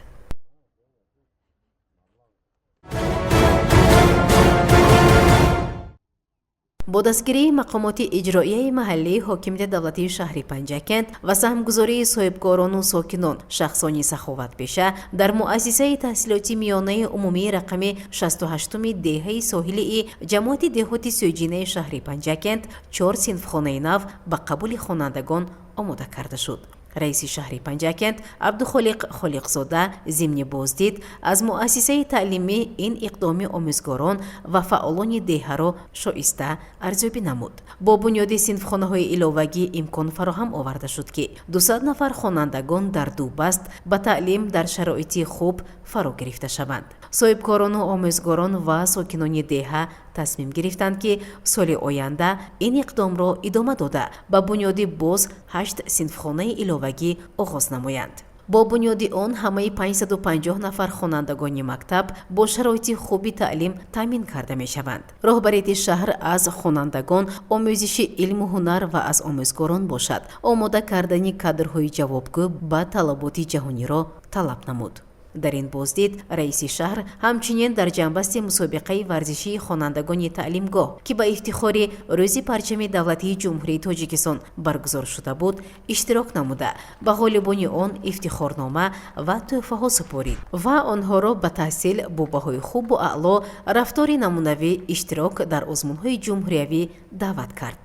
F: бо дастгирии мақомоти иҷроияи маҳаллии ҳокимияти давлатии шаҳри Панҷакент ва саҳмгузории соҳибкорону сокинон шахсони саховатпеша дар муассисаи таҳсилоти миёнаи умумии рақами 68-уми деҳаи соҳилии ҷамоати деҳоти Сӯҷинаи шаҳри Панҷакент 4 синфхонаи нав ба қабули хонандагон омода карда шуд. раиси шаҳри Панҷакент Абдухолиқ Холиқзода зимни боздид аз муассисаи таълимӣ ин иқдоми омӯзгорон ва фаъолони деҳаро шоиста арзёбӣ намуд. бо бунёди синфхонаҳои иловагӣ имкон фароҳам оварда шуд ки 200 нафар хонандагон дар дубаст ба таълим дар шароити хуб фаро гирифта шаванд. соҳибкорону омӯзгорон ва сокинони деҳа тасмим гирифтанд ки соли оянда ин иқдомро идома дода ба бунёди боз 8 синфхонаи иловагӣ оғоз намоянд. бо бунёди он ҳамаи 550 нафар хонандагони мактаб бо шароити хуби таълим таъмин карда мешаванд. роҳбарияти шаҳр аз хонандагон омӯзиши илму ҳунар ва аз омӯзгорон бошад омода кардани кадрҳои ҷавобгӯ ба талаботи ҷаҳониро талаб намуд. дар ин боздид раиси шаҳр ҳамчунин дар ҷанбасти мусобиқаи варзишии хонандагони таълимгоҳ ки ба ифтихори рӯзи парчами давлатии ҷумҳурии Тоҷикистон баргузор шуда буд иштирок намуда ба ғолибони он ифтихорнома ва тӯҳфаҳо супорид ва онҳоро ба таҳсил бо баҳои хубу аъло рафтори намунавӣ иштирок дар озмунҳои ҷумҳуриявӣ даъват кард.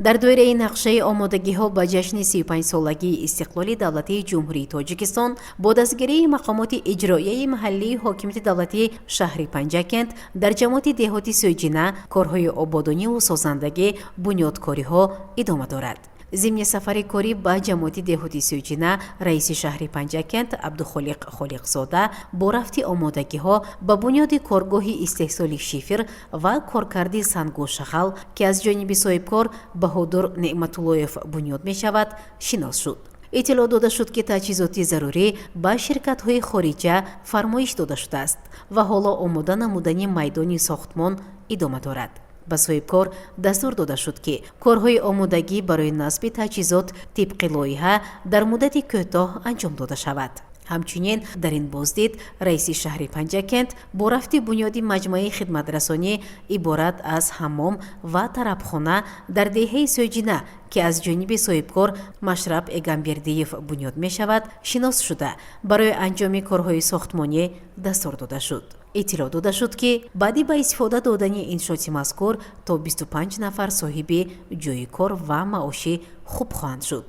F: дар доираи нақшаи омодагиҳо ба ҷашни 35-солагии истиқлоли давлатии ҷумҳурии Тоҷикистон бо дастгирии мақомоти иҷроияи маҳаллии ҳокимияти давлатии шаҳри Панҷакент дар ҷамоати деҳоти Сӯҷина корҳои ободониву созандагӣ бунёдкориҳо идома дорад. зимни сафари корӣ ба ҷамоати деҳоти Сӯҷина раиси шаҳри Панҷакент Абдухолиқ Холиқзода бо рафти омодагиҳо ба бунёди коргоҳи истеҳсоли шифр ва коркарди сангу шағал ки аз ҷониби соҳибкор Баҳодур Неъматуллоев бунёд мешавад шинос шуд. иттилоъ дода шуд ки таҷҳизоти зарурӣ ба ширкатҳои хориҷа фармоиш дода шудааст ва ҳоло омода намудани майдони сохтмон идома дорад. ба соҳибкор дастур дода шуд ки корҳои омодагӣ барои насби таҷҳизот тибқи лоиҳа дар муддати кӯтоҳ анҷом дода шавад. ҳамчунин дар ин боздид раиси шаҳри Панҷакент бо рафти бунёди маҷмӯи хидматрасонӣ иборат аз ҳаммом ва тарабхона дар деҳаи Сӯҷина ки аз ҷониби соҳибкор Машраб Эгамбердиев бунёд мешавад шинос шуда барои анҷоми корҳои сохтмонӣ дастур дода шуд. иттилоъ дода шуд ки баъди ба истифода додани иншооти мазкур то 25 нафар соҳиби ҷойи кор ва маоши хуб хоҳанд шуд.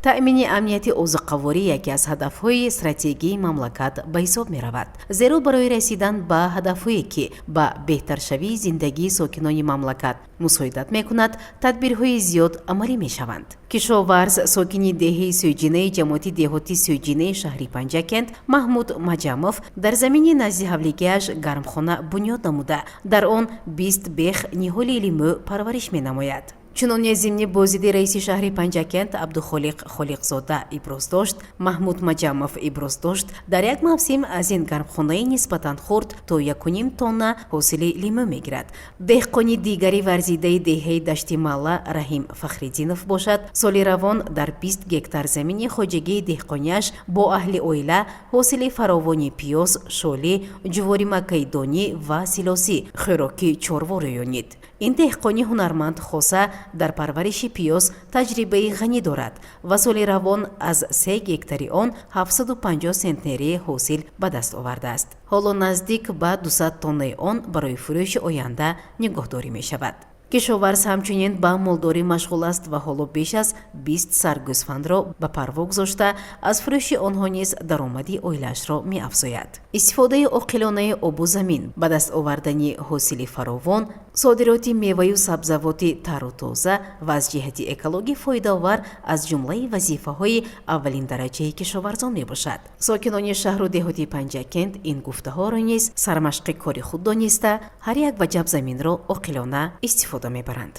F: таъмини амнияти озуқаворӣ яке аз ҳадафҳои стратегияи мамлакат ба ҳисоб меравад, зеро барои расидан ба ҳадафҳое ки ба беҳтаршавии зиндагии сокинони мамлакат мусоидат мекунад, тадбирҳои зиёд амалӣ мешаванд. кишоварз сокини деҳаи Сӯҷинаи ҷамоати деҳотии Сӯҷинаи шаҳри Панҷакент Маҳмуд Маҷамов дар замини назди ҳавлигиаш гармхона бунёд намуда, дар он 20 бех ниҳоли лимӯ парвариш менамояд. чуноне зимни бозиди раиси шаҳри Панҷакент Абдухолиқ Холиқзода иброз дошт, Маҳмуд Маҷамов иброз дошт, дар як мавсим аз ин гармхонаи нисбатан хурд то 1,5 тонна ҳосили лимӯ мегирад. деҳқони дигари варзидаи деҳаи Дашти Малла Раҳим Фахриддинов бошад, соли равон дар 20 гектар замини хоҷагии деҳқониаш бо аҳли оила ҳосили фаровони пиёз, шолӣ, ҷувори макаидонӣ ва силосӣ хӯроки чорво рӯёнид. ин деҳқони ҳунарманд хоса дар парвариши пиёз таҷрибаи ғанӣ дорад ва соли равон аз 3 гектари он 750 центнерии ҳосил ба даст овардааст. ҳоло наздик ба 200 тоннаи он барои фурӯши оянда нигоҳдорӣ мешавад. кишоварз ҳамчунин ба молдорӣ машғул аст ва ҳоло беш аз 20 сар гӯсфандро ба парво гузошта аз фурӯши онҳо низ даромади оилаашро меафзояд. истифодаи оқилонаи обу замин, ба даст овардани ҳосили фаровон, содироти меваю сабзавоти тару тоза ва аз ҷиҳати экологӣ фоидаовар аз ҷумлаи вазифаҳои аввалиндараҷаи кишоварзон мебошад. сокинони шаҳру деҳоти Панҷакент ин гуфтаҳоро низ сармашқи кори худ дониста ҳар як ваҷаб заминро оқилона истифода мебаранд.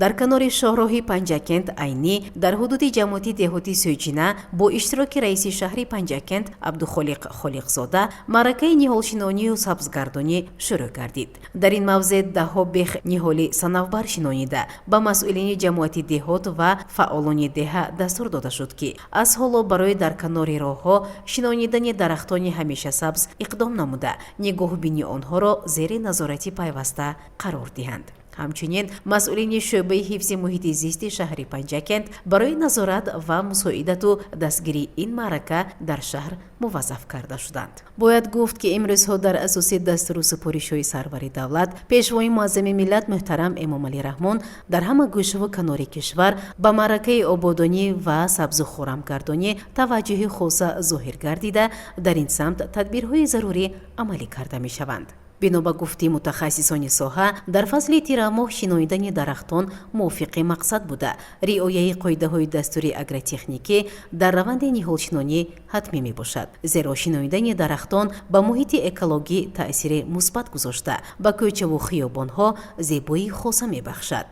F: дар канори шоҳроҳи Панҷакент айнӣ дар ҳудуди ҷамоати деҳоти Сӯҷина бо иштироки раиси шаҳри Панҷакент Абдухолиқ Холиқзода маъракаи ниҳолшинонию сабзгардонӣ шурӯъ гардид. дар ин мавзеъ даҳҳо бех ниҳоли санавбар шинонида ба масъулини ҷамоати деҳот ва фаъолони деҳа дастур дода шуд ки аз ҳоло барои дар канори роҳҳо шинонидани дарахтони ҳамешасабз иқдом намуда нигоҳубини онҳоро зери назорати пайваста қарор диҳанд. ҳамчунин масъулини шӯъбаи ҳифзи муҳити зисти шаҳри Панҷакент барои назорат ва мусоидату дастгирии ин маърака дар шаҳр муваззаф карда шуданд. бояд гуфт ки имрӯзҳо дар асоси дастуру супоришҳои сарвари давлат пешвои муаззами миллат муҳтарам Эмомалӣ Раҳмон дар ҳама гӯшаву канори кишвар ба маъракаи ободонӣ ва сабзу хӯрамгардонӣ таваҷҷӯҳи хоса зоҳир гардида дар ин самт тадбирҳои зарурӣ амалӣ карда мешаванд. бино ба гуфти мутахассисони соҳа, дар фасли тирамоҳ шиноидани дарахтон мувофиқи мақсад буда риояи қоидаҳои дастури агротехникӣ дар раванди ниҳолшинонӣ ҳатмӣ мебошад, зеро шиноидани дарахтон ба муҳити экологӣ таъсири мусбат гузошта ба кӯчаву хиёбонҳо зебоии хоса мебахшад.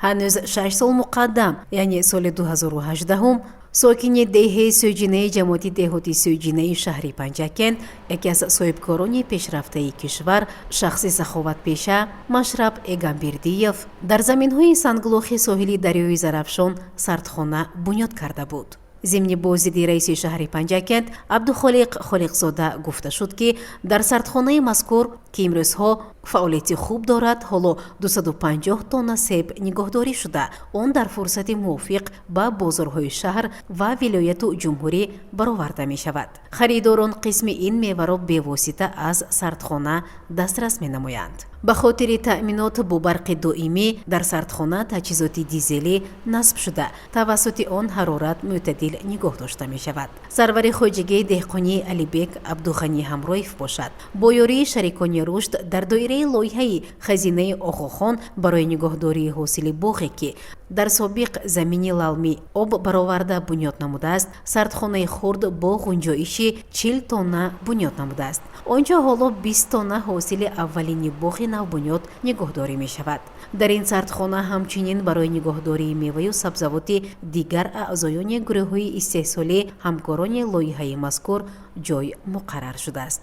F: ҳанӯз 6 сол муқаддам, яъне соли 2018 сокини деҳаи Сӯҷинаи ҷамоати деҳоти Сӯҷинаи шаҳри Панҷакент, яке аз соҳибкорони пешрафтаи кишвар, шахси саховатпеша Машраб Эгамбердиев дар заминҳои сангулохи соҳили дарёи Зарафшон сардхона бунёд карда буд. зимни бозиди раиси шаҳри Панҷакент Абдухолиқ Холиқзода гуфта шуд ки дар сардхонаи мазкур ки имрӯзҳо фаъолияти хуб дорад, ҳоло 250 тонна себ нигоҳдорӣ шуда, он дар фурсати мувофиқ ба бозорҳои шаҳр ва вилояту ҷумҳурӣ бароварда мешавад. харидорон қисми ин меваро бевосита аз сардхона дастрас менамоянд. ба хотири таъминот бо барқи доимӣ дар сардхона таҷҳизоти дизелӣ насб шуда, тавассути он ҳарорат мӯътадил нигоҳ дошта мешавад. сарвари хоҷагии деҳқонии Алибек Абдуғанӣ Ҳамроев бошад, бо ёрии шарикони рушд дар доираи муайянаи лоиҳаи хазинаи оғохон барои нигоҳдории ҳосили боғе ки дар собиқ замини лалми об бароварда бунёд намудааст, сардхонаи хурд бо ғунҷоиши 40 тонна бунёд намудааст. онҷо ҳоло 20 тонна ҳосили аввалини боғи навбунёд нигоҳдорӣ мешавад. дар ин сардхона ҳамчунин барои нигоҳдории меваю сабзавоти дигар аъзоёни гурӯҳҳои истеҳсолӣ ҳамкорони лоиҳаи мазкур ҷой муқаррар шудааст.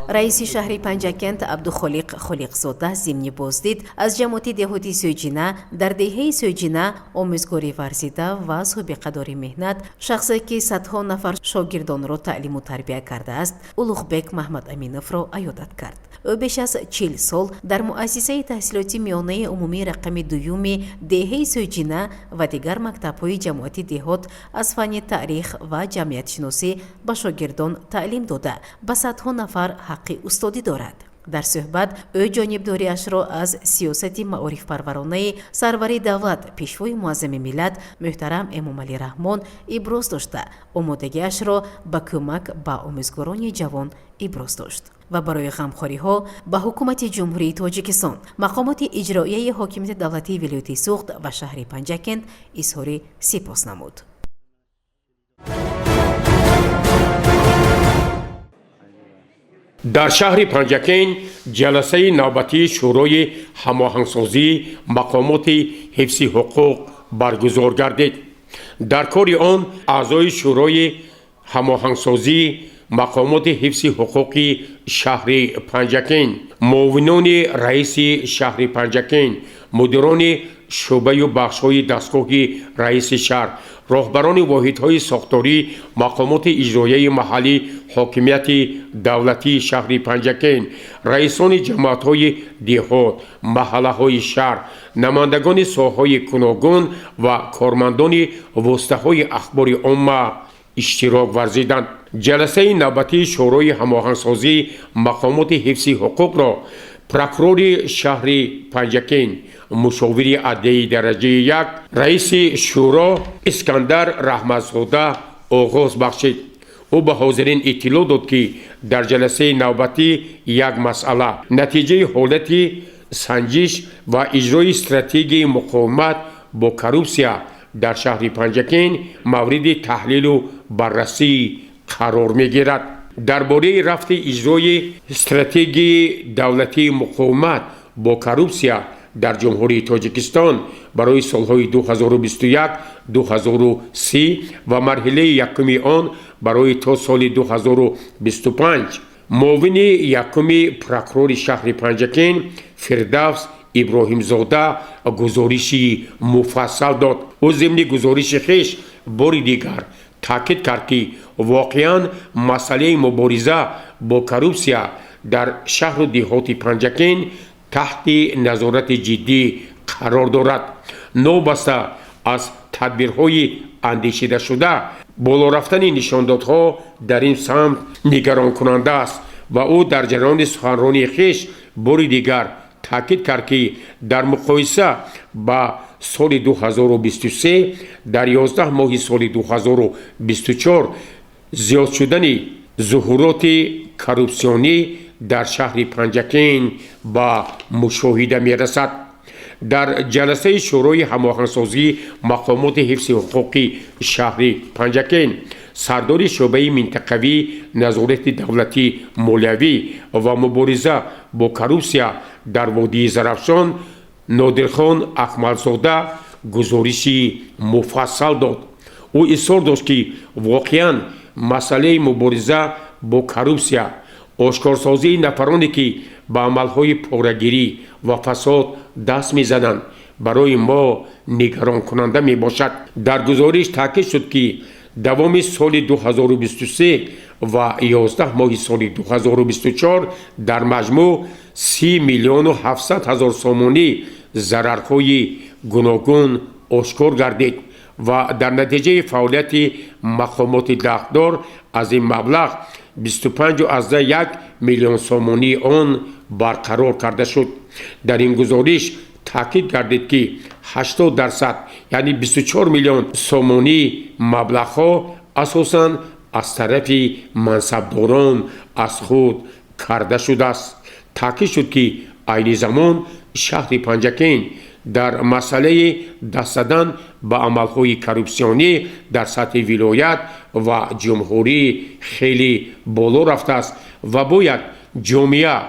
F: раиси шаҳри панҷакент абдухолиқ холиқзода зимни боздид аз ҷамоати деҳоти сӯҷина дар деҳаи сӯҷина омӯзгорӣ варзида ва собиқадори меҳнат шахсе ки садҳо нафар шогирдонро таълиму тарбия кардааст, улуғбек Маҳмадаминовро аёдат кард. ӯ беш аз 40 сол дар муассисаи таҳсилоти миёнаи умумии рақами дуюми деҳаи сӯҷина ва дигар мактабҳои ҷамоати деҳот аз фанни таърих ва ҷамъиятшиносӣ ба шогирдон таълим дода ба садҳо нафар ҳаққи устодӣ дорад. дар суҳбат ӯ ҷонибдориашро аз сиёсати маорифпарваронаи сарвари давлат пешвои муаззами миллат муҳтарам Эмомалӣ Раҳмон иброз дошта, омодагиашро ба кӯмак ба омӯзгорони ҷавон иброз дошт ва барои ғамхориҳо ба ҳукумати ҷумҳурии Тоҷикистон, мақомоти иҷроияи ҳокимияти давлатии вилояти Суғд ва шаҳри Панҷакент изҳори сипос намуд.
A: дар шаҳри Панҷакент ҷаласаи навбатии шӯрои ҳамоҳангсозии мақомоти ҳифзи ҳуқуқ баргузор гардид. дар кори он аъзои шӯрои ҳамоҳангсозии мақомоти ҳифзи ҳуқуқи шаҳри Панҷакент, муовинони раиси шаҳри Панҷакент, мудирони шӯъбаю бахшҳои дастгоҳи раиси шаҳр, роҳбарони воҳидҳои сохтории мақомоти иҷроияи маҳаллӣ ҳокимияти давлатии шаҳри Панҷакент, раисони ҷамоатҳои деҳот, маҳаллаҳои шаҳр, намояндагони соҳаҳои гуногун ва кормандони воситаҳои ахбори омма иштирок варзиданд. ҷаласаи навбатии шӯрои ҳамоҳангсозии мақомоти ҳифзи ҳуқуқро прокурори шаҳри Панҷакент, мушовири адлияи дараҷаи 1, раиси шӯро Искандар Раҳматзода оғоз бахшид. ӯ ба ҳозирин иттилоъ дод ки дар ҷаласаи навбатӣ як масъала натиҷаи ҳолати санҷиш ва иҷрои стратегияи муқовимат бо коррупсия дар шаҳри Панҷакент мавриди таҳлилу баррасӣ қарор мегирад. дар бораи рафти иҷрои стратегияи давлатии муқовимат бо коррупсия дар ҷумҳурии Тоҷикистон барои солҳои 2021-2030 ва марҳилаи якуми он барои то соли 2025 муовини якуми прокурори шаҳри Панҷакент Фирдавс Иброҳимзода гузориши муфассал дод. ӯ зимни гузориши хеш бори дигар таъкид кард ки воқеан масъалаи мубориза бо коррупсия дар шаҳру деҳоти Панҷакент таҳти назорати ҷиддӣ қарор дорад. новбаста аз тадбирҳои андешидашуда боло рафтани нишондодҳо дар ин самт нигаронкунанда аст ва ӯ дар ҷараёни суханронии хеш бори дигар таъкид кард ки дар муқоиса ба соли 2023 дар 11 моҳи соли 2024 зиёд шудани зуҳуроти коррупсионӣ дар шаҳри Панҷакент ба мушоҳида мерасад. дар ҷаласаи шӯрои ҳамоҳангсозии мақомоти ҳифзи ҳуқуқи шаҳри Панҷакент сардори шӯъбаи минтақавии назорати давлатӣ молиявӣ ва мубориза бо коррупсия дар водии Зарафшон Нодирхон Акмалзода гузориши муфассал дод. ӯ изҳор дошт ки воқеан масъалаи мубориза бо коррупсия, ошкорсозии нафароне ки ба амалҳои порагирӣ ва фасод даст мезананд барои мо нигаронкунанда мебошад. дар гузориш таъкид шуд ки давоми соли 2023 ва 11 моҳи соли 2024 дар маҷмӯъ 30 миллиону 700 ҳазор сомонӣ зарарҳои гуногун ошкор гардид ва дар натиҷаи фаъолияти мақомоти дахтдор аз ин маблағ 25.1 миллион сомонии он барқарор карда шуд. дар ин гузориш таъкид гардид ки 80% яъне 24 миллион сомонии маблағҳо асосан از طرف منصبداران از خود کرده شده است. تاکید شد که عین زمان شهر پنجکین در مسئله دست زدن به عملهای کروپسیونی در سطح ولایت و جمهوری خیلی بالا رفته است و باید جامعه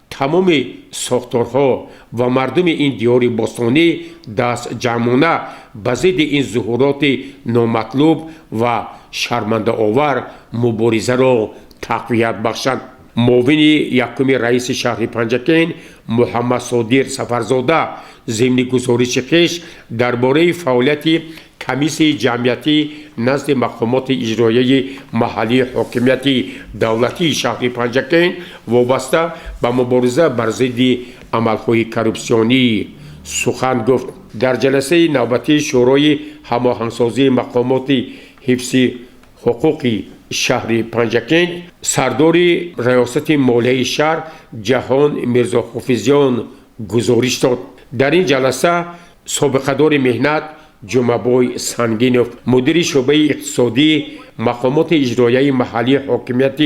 A: تمام ساختارها و مردم این دیار باستانی دست جمعانه به ضد این ظهورات نامطلوب و شرمنده آور مبارزه را تقویت بخشند. معاون یکم رئیس شهر پنجکین محمد صادق سفرزاده ضمن گزارش خویش درباره فعالیت کمیسیون جمعیتی نزد مقامات اجرایی محلی حاکمیت دولتی شهر پنجکین وابسته به مبارزه بر ضد عملهای کروپسیونی سخن گفت. در جلسه نوبتی شورای هماهنگسازی مقامات حفظ حقوق شهر پنجکین سردار ریاست مالیه شهر جهان میرزا حافظیان گزارش داد. در این جلسه سابقه‌دار مهنت جمعه‌بای سنگینوف، مدیر شعبه اقتصادی مقامات اجرایی محلی حاکمیت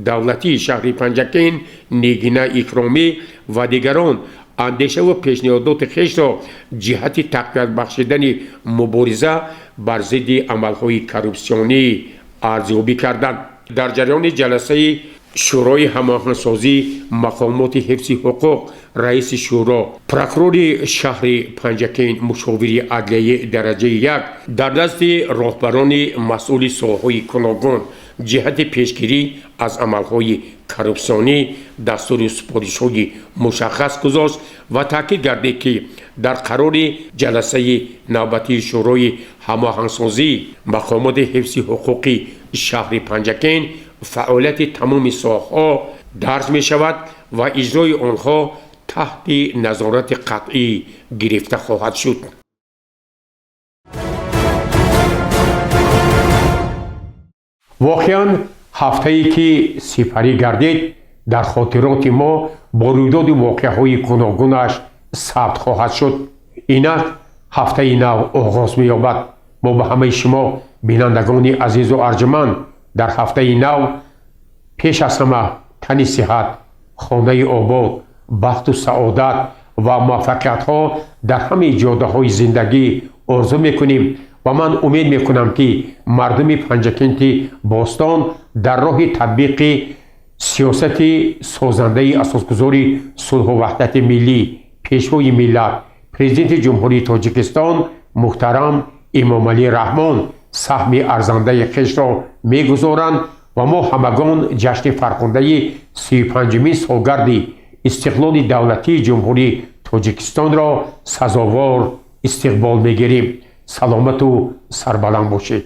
A: دولتی شهر پنجکین نگینه اکرامی و دیگران اندیشه و پیشنهادات خویش را جهت تقویت بخشیدن مبارزه بر ضد عملهای کروپسیونی ارزیابی کردند. در جریان جلسه شورای هماهنگسازی مقامات حفظ حقوق رئیس شورا پروکرور شهر پنجکین مشاور عدلیه درجه 1 در نزد راهبران مسئول ساحه‌های گوناگون جهت پیشگیری از عملهای کروپسیونی دستور سپارش‌های مشخص گذاشت و تاکید کرد که در قرار جلسه نوبتی شورای هماهنگسازی مقامات حفظ حقوق شهر پنجکین فعالیت تمام ساحه‌ها درج می شود و اجرای آنها تحت نظارت قطعی گرفته خواهد شد. واقعاً هفته‌ای که سپری گردید در خاطرات ما با رویداد واقعه‌های گوناگونش ثبت خواهد شد. اینک هفته نو آغاز می یابد. ما به همه شما بینندگان عزیز و ارجمند در هفته نو پیش از همه تن صحت، خانه آباد، بخت و سعادت و موفقیت ها در همه جاده های زندگی آرزو میکنیم و من امید میکنم که مردم پنجکین باستان در راه تطبیق سیاست سازنده اساسگذاری صلح و وحدت ملی پیشوای ملت پرزیدنت جمهوری تاجیکستان محترم امام علی رحمان سهم ارزنده خویش را میگذارند و ما همگان جشن فرخنده 35مین سالگرد استقلال دولتی جمهوری تاجیکستان را سزاوار استقبال میگیریم. سلامت و سربلند باشید.